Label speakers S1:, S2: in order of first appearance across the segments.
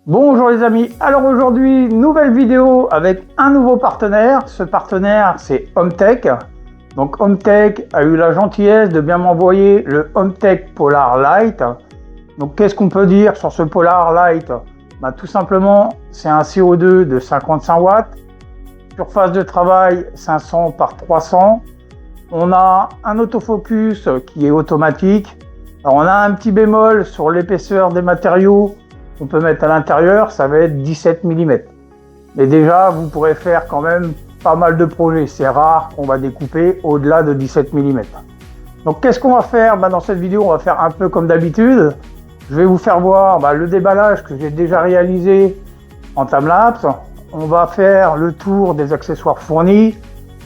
S1: Bonjour les amis, alors aujourd'hui nouvelle vidéo avec un nouveau partenaire. Ce partenaire c'est HomeTech. Donc HomeTech a eu la gentillesse de bien m'envoyer le HomeTech Polar Lite. Donc qu'est-ce qu'on peut dire sur ce Polar Lite? Tout simplement c'est un CO2 de 55 watts, surface de travail 500 par 300. On a un autofocus qui est automatique. Alors on a un petit bémol sur l'épaisseur des matériaux qu'on peut mettre à l'intérieur, ça va être 17 mm. Mais déjà, vous pourrez faire quand même pas mal de projets. C'est rare qu'on va découper au-delà de 17 mm. Donc qu'est-ce qu'on va faire dans cette vidéo? On va faire un peu comme d'habitude. Je vais vous faire voir le déballage que j'ai déjà réalisé en timelapse. On va faire le tour des accessoires fournis.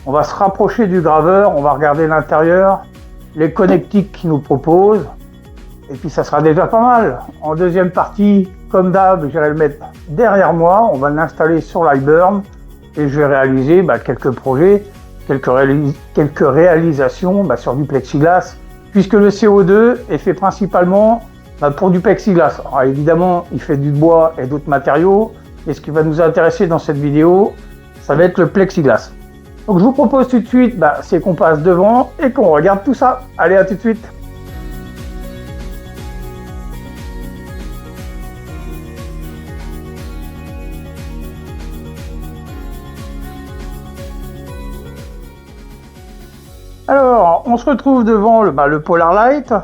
S1: On va se rapprocher du graveur, on va regarder l'intérieur, les connectiques qu'il nous propose. Et puis ça sera déjà pas mal. En deuxième partie, comme d'hab, j'irai le mettre derrière moi. On va l'installer sur l'iBurn et je vais réaliser quelques projets, quelques réalisations sur du plexiglas, puisque le CO2 est fait principalement pour du plexiglas. Alors évidemment, il fait du bois et d'autres matériaux. Et ce qui va nous intéresser dans cette vidéo, ça va être le plexiglas. Donc je vous propose tout de suite, c'est qu'on passe devant et qu'on regarde tout ça. Allez, à tout de suite. Alors, on se retrouve devant le Polar Lite.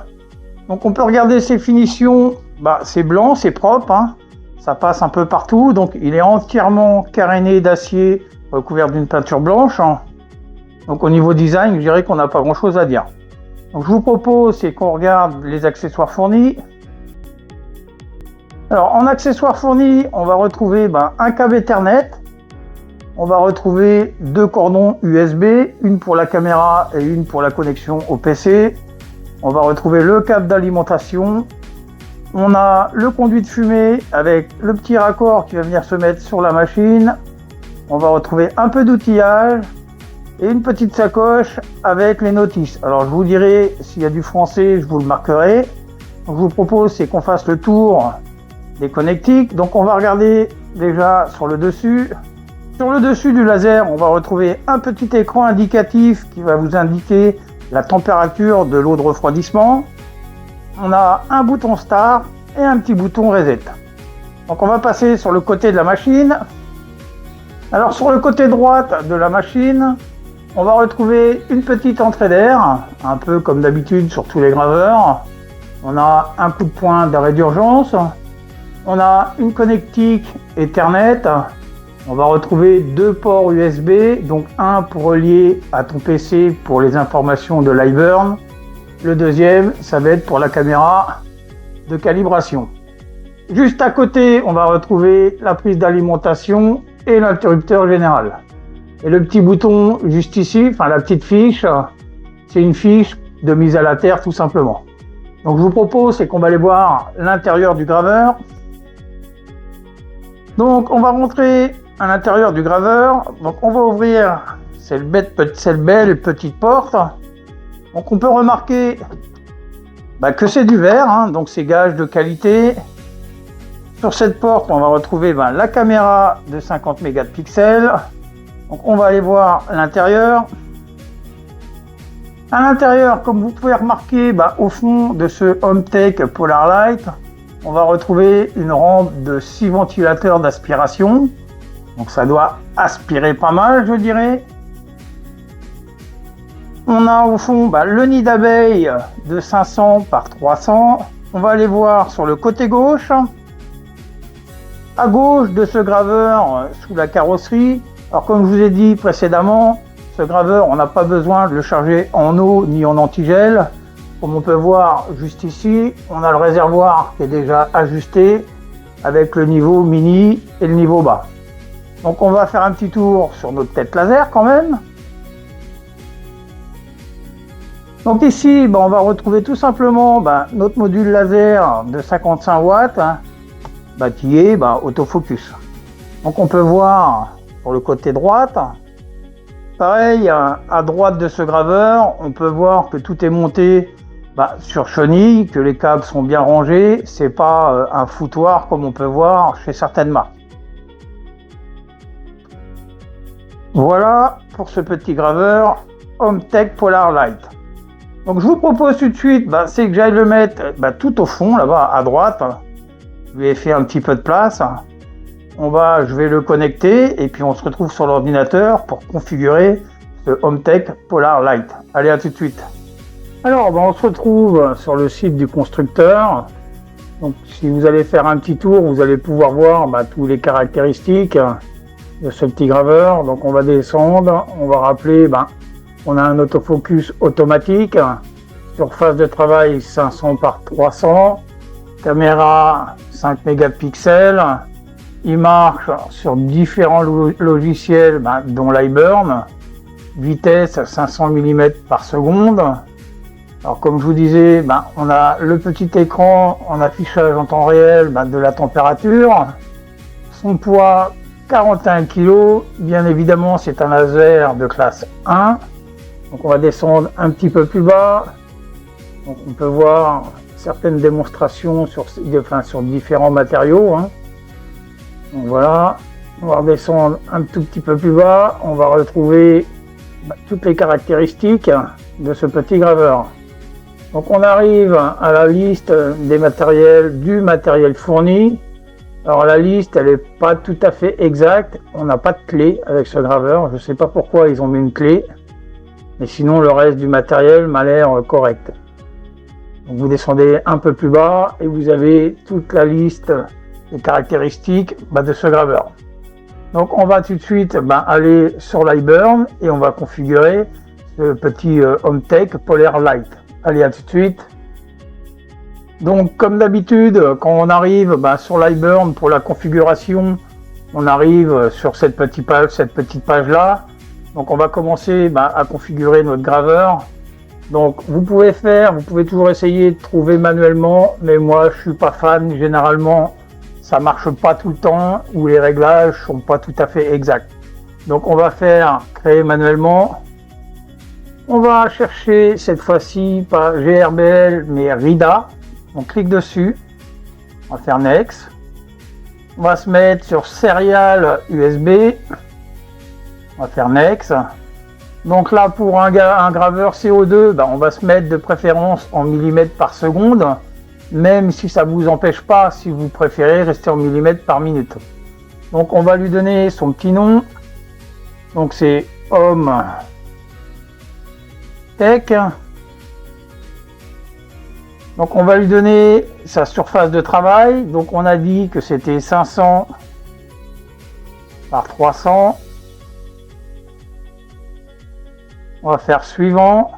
S1: Donc on peut regarder ses finitions, c'est blanc, c'est propre, ça passe un peu partout. Donc il est entièrement caréné d'acier, recouvert d'une peinture blanche. Donc au niveau design, je dirais qu'on n'a pas grand chose à dire. Donc je vous propose, c'est qu'on regarde les accessoires fournis. Alors en accessoires fournis, on va retrouver un câble Ethernet. On va retrouver deux cordons USB, une pour la caméra et une pour la connexion au PC. On va retrouver le câble d'alimentation. On a le conduit de fumée avec le petit raccord qui va venir se mettre sur la machine. On va retrouver un peu d'outillage et une petite sacoche avec les notices. Alors je vous dirai, s'il y a du français, je vous le marquerai. Donc, je vous propose, c'est qu'on fasse le tour des connectiques. Donc on va regarder déjà sur le dessus. Sur le dessus du laser, on va retrouver un petit écran indicatif qui va vous indiquer la température de l'eau de refroidissement. On a un bouton Start et un petit bouton Reset. Donc on va passer sur le côté de la machine. Alors sur le côté droite de la machine, on va retrouver une petite entrée d'air, un peu comme d'habitude sur tous les graveurs. On a un coup de poing d'arrêt d'urgence. On a une connectique Ethernet. On va retrouver deux ports USB, donc un pour relier à ton PC pour les informations de l'iBurn. Le deuxième, ça va être pour la caméra de calibration. Juste à côté, on va retrouver la prise d'alimentation et l'interrupteur général. Et le petit bouton juste ici, la petite fiche, c'est une fiche de mise à la terre tout simplement. Donc je vous propose, c'est qu'on va aller voir l'intérieur du graveur. Donc on va rentrer à l'intérieur du graveur. Donc on va ouvrir cette belle petite porte. Donc on peut remarquer que c'est du verre, donc c'est gage de qualité. Sur cette porte, on va retrouver la caméra de 50 mégapixels. Donc on va aller voir l'intérieur. À l'intérieur, comme vous pouvez remarquer, au fond de ce HomeTech Polar Lite, on va retrouver une rampe de 6 ventilateurs d'aspiration. Donc ça doit aspirer pas mal, je dirais. On a au fond le nid d'abeille de 500 par 300. On va aller voir sur le côté gauche. À gauche de ce graveur, sous la carrosserie. Alors comme je vous ai dit précédemment, ce graveur, on n'a pas besoin de le charger en eau ni en antigel. Comme on peut voir juste ici, on a le réservoir qui est déjà ajusté avec le niveau mini et le niveau bas. Donc on va faire un petit tour sur notre tête laser quand même. Donc ici, on va retrouver tout simplement notre module laser de 55 watts qui est autofocus. Donc on peut voir pour le côté droite, pareil à droite de ce graveur, on peut voir que tout est monté sur chenille, que les câbles sont bien rangés, c'est pas un foutoir comme on peut voir chez certaines marques. Voilà pour ce petit graveur Hometech Polar Light. Donc je vous propose tout de suite, c'est que j'aille le mettre tout au fond, là-bas à droite. Je lui ai fait un petit peu de place. Je vais le connecter et puis on se retrouve sur l'ordinateur pour configurer ce Hometech Polar Light. Allez, à tout de suite. Alors, on se retrouve sur le site du constructeur. Donc, si vous allez faire un petit tour, vous allez pouvoir voir toutes les caractéristiques de ce petit graveur. Donc, on va descendre. On va rappeler, on a un autofocus automatique. Surface de travail 500 par 300. Caméra 5 mégapixels. Il marche sur différents logiciels, dont l'iBurn. Vitesse 500 mm par seconde. Alors comme je vous disais, on a le petit écran en affichage en temps réel de la température. Son poids 41 kg. Bien évidemment, c'est un laser de classe 1. Donc on va descendre un petit peu plus bas. Donc on peut voir certaines démonstrations sur différents matériaux. Donc voilà, on va redescendre un tout petit peu plus bas. On va retrouver toutes les caractéristiques de ce petit graveur. Donc on arrive à la liste du matériel fourni. Alors la liste, elle n'est pas tout à fait exacte. On n'a pas de clé avec ce graveur. Je ne sais pas pourquoi ils ont mis une clé. Mais sinon, le reste du matériel m'a l'air correct. Donc vous descendez un peu plus bas et vous avez toute la liste des caractéristiques de ce graveur. Donc on va tout de suite aller sur l'iBurn et on va configurer ce petit Hometech Polar Light. Allez, à tout de suite. Donc comme d'habitude, quand on arrive sur l'iBurn pour la configuration, on arrive sur cette petite page là. Donc on va commencer à configurer notre graveur. Donc vous pouvez toujours essayer de trouver manuellement, mais moi je suis pas fan. Généralement ça marche pas tout le temps ou les réglages sont pas tout à fait exacts. Donc on va faire créer manuellement. On va chercher cette fois-ci pas GRBL mais RIDA. On clique dessus. On va faire Next. On va se mettre sur Serial USB. On va faire Next. Donc là pour un graveur CO2, on va se mettre de préférence en millimètres par seconde. Même si ça ne vous empêche pas, si vous préférez, rester en millimètres par minute. Donc on va lui donner son petit nom. Donc c'est Hometech. Donc on va lui donner sa surface de travail. Donc on a dit que c'était 500 par 300. On va faire suivant.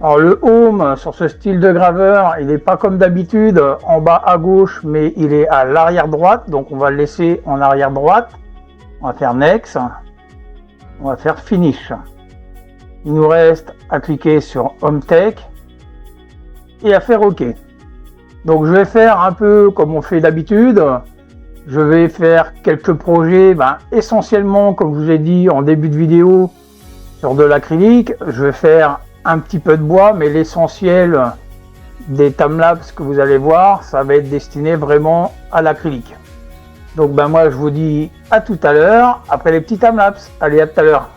S1: Alors le home sur ce style de graveur, il n'est pas comme d'habitude en bas à gauche, mais il est à l'arrière droite. Donc on va le laisser en arrière droite. On va faire Next. On va faire Finish. Il nous reste à cliquer sur Hometech et à faire OK. Donc je vais faire un peu comme on fait d'habitude. Je vais faire quelques projets, essentiellement comme je vous ai dit en début de vidéo, sur de l'acrylique. Je vais faire un petit peu de bois, mais l'essentiel des timelapses que vous allez voir, ça va être destiné vraiment à l'acrylique. Donc moi je vous dis à tout à l'heure, après les petits timelapses. Allez, à tout à l'heure.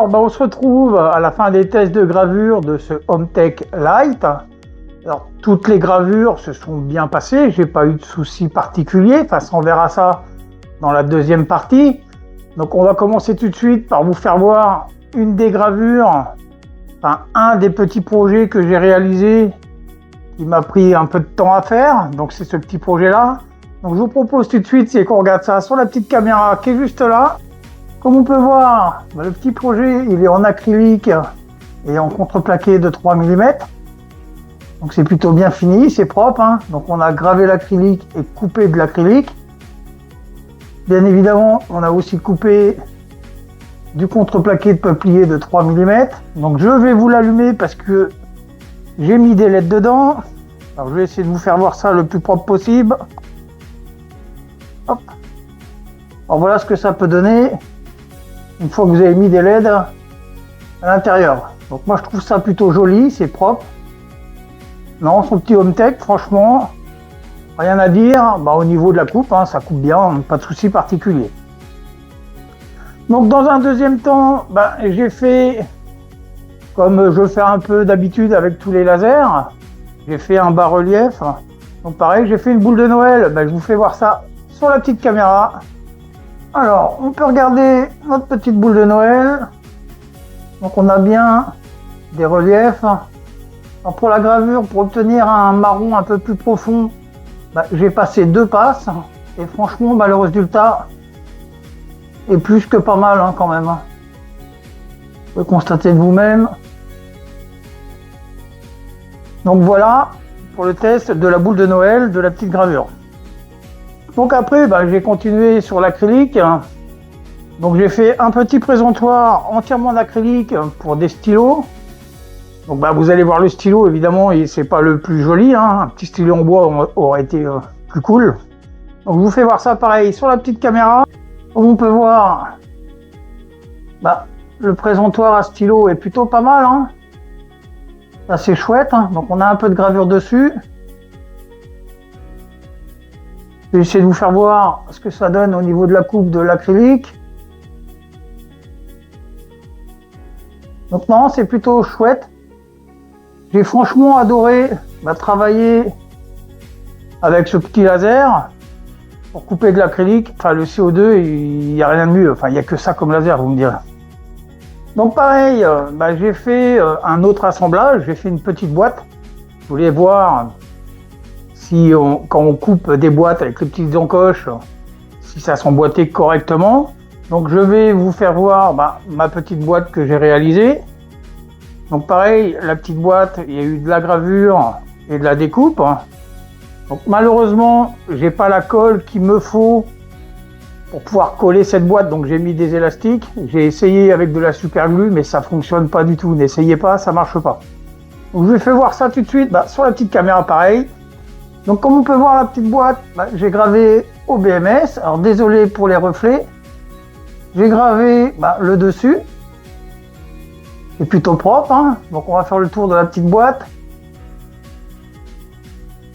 S1: Alors, on se retrouve à la fin des tests de gravure de ce HomeTech Lite. Alors, toutes les gravures se sont bien passées, j'ai pas eu de soucis particuliers. Enfin, on verra ça dans la deuxième partie. Donc, on va commencer tout de suite par vous faire voir une des gravures, enfin, un des petits projets que j'ai réalisé qui m'a pris un peu de temps à faire. Donc, c'est ce petit projet-là. Donc, je vous propose tout de suite, c'est qu'on regarde ça sur la petite caméra qui est juste là. Comme on peut voir, le petit projet, il est en acrylique et en contreplaqué de 3 mm. Donc c'est plutôt bien fini, c'est propre. Donc on a gravé l'acrylique et coupé de l'acrylique. Bien évidemment, on a aussi coupé du contreplaqué de peuplier de 3 mm. Donc je vais vous l'allumer parce que j'ai mis des LED dedans. Alors je vais essayer de vous faire voir ça le plus propre possible. Hop. Alors voilà ce que ça peut donner une fois que vous avez mis des LED à l'intérieur. Donc moi je trouve ça plutôt joli, c'est propre. Non, son petit HomeTech, franchement, rien à dire. Au niveau de la coupe, ça coupe bien, pas de souci particulier. Donc dans un deuxième temps, j'ai fait, comme je fais un peu d'habitude avec tous les lasers, j'ai fait un bas-relief. Donc pareil, j'ai fait une boule de Noël. Je vous fais voir ça sur la petite caméra. Alors, on peut regarder notre petite boule de Noël. Donc on a bien des reliefs. Alors pour la gravure, pour obtenir un marron un peu plus profond, j'ai passé 2 passes. Et franchement, le résultat est plus que pas mal quand même. Vous pouvez constater de vous-même. Donc voilà pour le test de la boule de Noël de la petite gravure. Donc après, j'ai continué sur l'acrylique. Donc j'ai fait un petit présentoir entièrement d'acrylique pour des stylos. Donc vous allez voir le stylo, évidemment, et c'est pas le plus joli. Un petit stylo en bois aurait été plus cool. Donc je vous fais voir ça pareil sur la petite caméra. Comme on peut voir, le présentoir à stylo est plutôt pas mal. Ça c'est chouette. Donc on a un peu de gravure dessus. Je vais essayer de vous faire voir ce que ça donne au niveau de la coupe de l'acrylique. Donc non, c'est plutôt chouette. J'ai franchement adoré travailler avec ce petit laser pour couper de l'acrylique. Enfin, le CO2, il n'y a rien de mieux. Enfin, il n'y a que ça comme laser, vous me direz. Donc pareil, j'ai fait un autre assemblage. J'ai fait une petite boîte. Je voulais voir si quand on coupe des boîtes avec les petites encoches, si ça s'emboîtait correctement. Donc je vais vous faire voir ma petite boîte que j'ai réalisée. Donc pareil, la petite boîte, il y a eu de la gravure et de la découpe. Donc malheureusement, j'ai pas la colle qu'il me faut pour pouvoir coller cette boîte, donc j'ai mis des élastiques. J'ai essayé avec de la super glue, mais ça fonctionne pas du tout. N'essayez pas, ça marche pas. Donc je vais faire voir ça tout de suite sur la petite caméra pareil. Donc comme on peut voir la petite boîte, j'ai gravé au BMS. Alors désolé pour les reflets. J'ai gravé le dessus. C'est plutôt propre. Donc on va faire le tour de la petite boîte.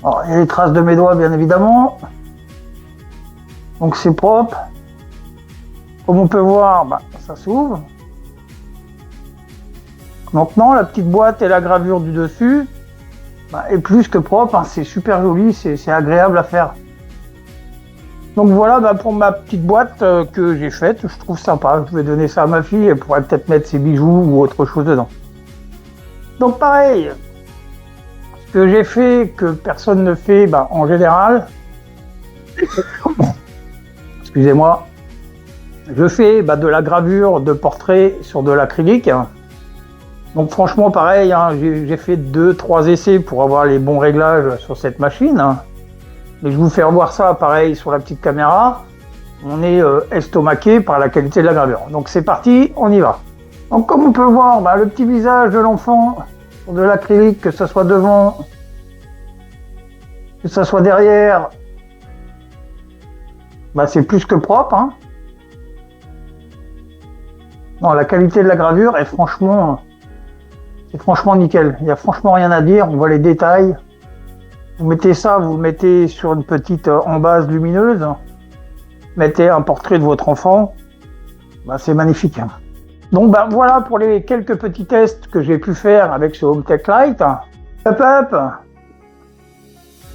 S1: Alors, il y a les traces de mes doigts bien évidemment. Donc c'est propre. Comme on peut voir, ça s'ouvre. Maintenant la petite boîte et la gravure du dessus est plus que propre, c'est super joli, c'est agréable à faire. Donc voilà pour ma petite boîte que j'ai faite, je trouve sympa. Je vais donner ça à ma fille, elle pourrait peut-être mettre ses bijoux ou autre chose dedans. Donc pareil, ce que j'ai fait que personne ne fait en général, excusez-moi, je fais de la gravure de portrait sur de l'acrylique. Donc franchement pareil, j'ai fait 2-3 essais pour avoir les bons réglages sur cette machine. Mais je vais vous faire voir ça pareil sur la petite caméra. On est estomaqué par la qualité de la gravure. Donc c'est parti, on y va. Donc comme on peut voir, le petit visage de l'enfant sur de l'acrylique, que ce soit devant, que ce soit derrière, c'est plus que propre. Non, la qualité de la gravure est franchement... C'est franchement nickel, il n'y a franchement rien à dire, on voit les détails. Vous mettez ça, vous le mettez sur une petite embase lumineuse, mettez un portrait de votre enfant, c'est magnifique. Donc ben voilà pour les quelques petits tests que j'ai pu faire avec ce HomeTech Lite. Hop.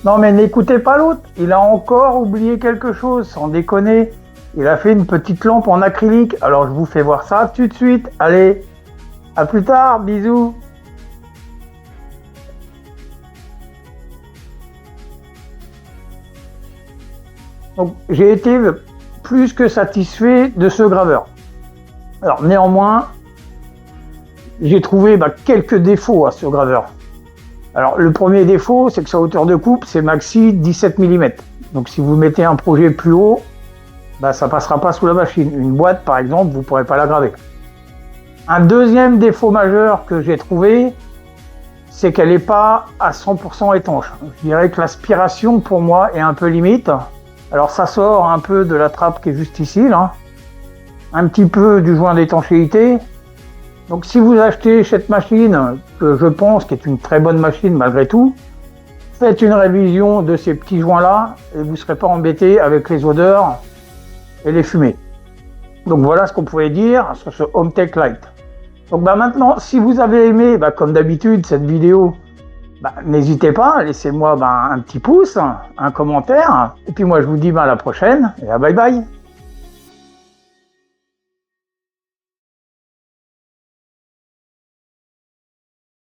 S1: Non mais n'écoutez pas l'autre, il a encore oublié quelque chose, sans déconner. Il a fait une petite lampe en acrylique, alors je vous fais voir ça tout de suite. Allez, à plus tard, bisous. Donc j'ai été plus que satisfait de ce graveur. Alors néanmoins, j'ai trouvé quelques défauts à ce graveur. Alors le premier défaut, c'est que sa hauteur de coupe, c'est maxi 17 mm. Donc si vous mettez un projet plus haut, ça passera pas sous la machine. Une boîte par exemple, vous ne pourrez pas la graver. Un deuxième défaut majeur que j'ai trouvé, c'est qu'elle n'est pas à 100% étanche. Je dirais que l'aspiration pour moi est un peu limite. Alors ça sort un peu de la trappe qui est juste ici, là. Un petit peu du joint d'étanchéité. Donc si vous achetez cette machine, que je pense qui est une très bonne machine malgré tout, faites une révision de ces petits joints-là et vous ne serez pas embêté avec les odeurs et les fumées. Donc voilà ce qu'on pouvait dire sur ce HomeTech Lite. Donc maintenant, si vous avez aimé, comme d'habitude, cette vidéo, n'hésitez pas, laissez-moi un petit pouce, un commentaire, et puis moi je vous dis à la prochaine, et à bye bye.